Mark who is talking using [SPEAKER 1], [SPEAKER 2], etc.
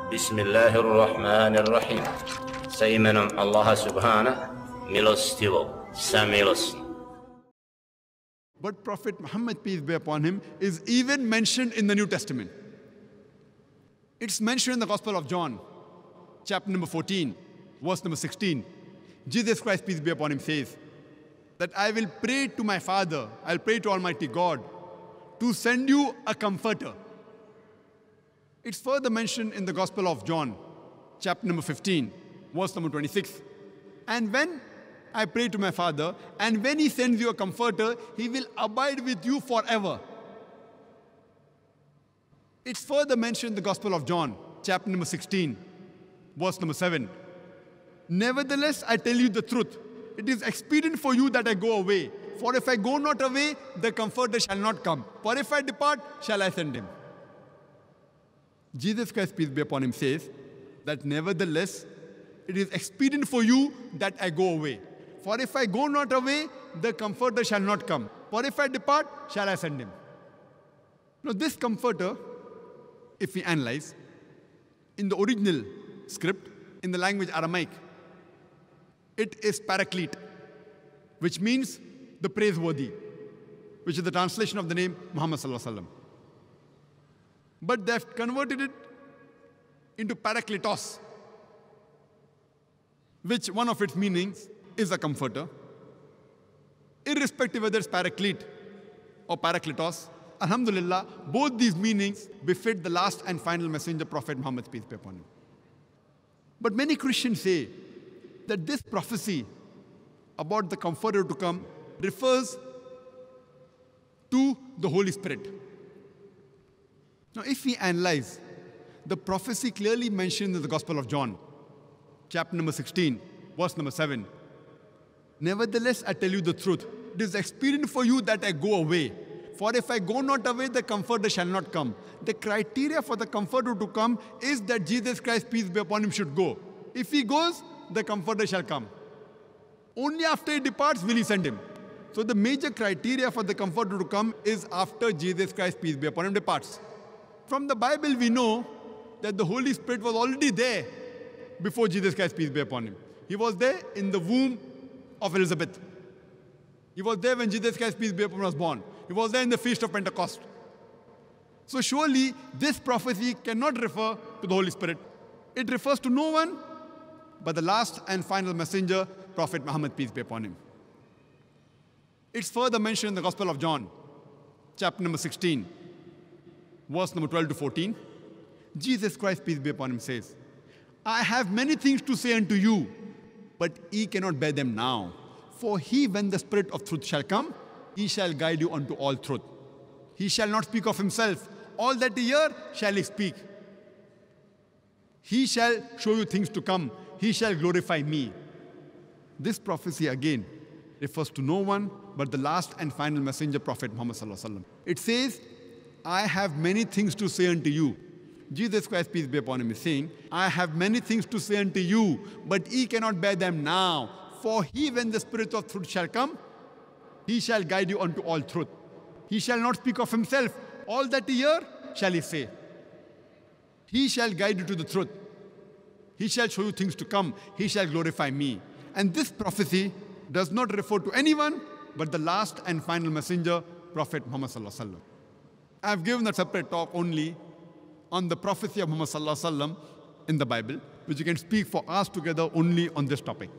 [SPEAKER 1] Bismillahirrahmanirrahim. Sa imenom Allaha subhana, milostivog, samilosnog.
[SPEAKER 2] But Prophet Muhammad, peace be upon him, is even mentioned in the New Testament. It's mentioned in the Gospel of John, chapter number 14, verse number 16. Jesus Christ, peace be upon him, says that I will pray to my Father, I'll pray to Almighty God to send you a comforter. It's further mentioned in the Gospel of John, chapter number 15, verse number 26. And when I pray to my Father, and when He sends you a comforter, He will abide with you forever. It's further mentioned in the Gospel of John, chapter number 16, verse number 7. Nevertheless, I tell you the truth. It is expedient for you that I go away. For if I go not away, the comforter shall not come. For if I depart, shall I send him. Jesus Christ, peace be upon him, says that nevertheless, it is expedient for you that I go away. For if I go not away, the comforter shall not come. For if I depart, shall I send him. Now this comforter, if we analyze, in the original script, in the language Aramaic, it is paraclete, which means the praiseworthy, which is the translation of the name Muhammad sallallahu alaihi wasallam. But they have converted it into parakletos, which one of its meanings is a comforter. Irrespective whether it's paraclete or parakletos, alhamdulillah, both these meanings befit the last and final messenger, Prophet Muhammad, peace be upon him. But many Christians say that this prophecy about the comforter to come refers to the Holy Spirit. Now, if we analyze, the prophecy clearly mentioned in the Gospel of John, chapter number 16, verse number 7. Nevertheless, I tell you the truth. It is expedient for you that I go away. For if I go not away, the comforter shall not come. The criteria for the comforter to come is that Jesus Christ, peace be upon him, should go. If he goes, the comforter shall come. Only after he departs will he send him. So the major criteria for the comforter to come is after Jesus Christ, peace be upon him, departs. From the Bible, we know that the Holy Spirit was already there before Jesus Christ, peace be upon him. He was there in the womb of Elizabeth. He was there when Jesus Christ, peace be upon him, was born. He was there in the Feast of Pentecost. So surely this prophecy cannot refer to the Holy Spirit. It refers to no one but the last and final messenger, Prophet Muhammad, peace be upon him. It's further mentioned in the Gospel of John, chapter number 16, verse number 12 to 14. Jesus Christ, peace be upon him, says, I have many things to say unto you, but ye cannot bear them now. For he, when the Spirit of truth shall come, he shall guide you unto all truth. He shall not speak of himself. All that he hear shall he speak. He shall show you things to come. He shall glorify me. This prophecy again refers to no one but the last and final messenger, Prophet Muhammad sallallahu alaihi wasallam. It says, I have many things to say unto you. Jesus Christ, peace be upon him, is saying, I have many things to say unto you, but ye cannot bear them now. For he, when the Spirit of truth shall come, he shall guide you unto all truth. He shall not speak of himself. All that he hear shall he say. He shall guide you to the truth. He shall show you things to come. He shall glorify me. And this prophecy does not refer to anyone but the last and final messenger, Prophet Muhammad sallallahu alaihi wasallam. I have given a separate talk only on the prophecy of Muhammad sallallahu alaihi wasallam in the Bible, which you can speak for us together only on this topic.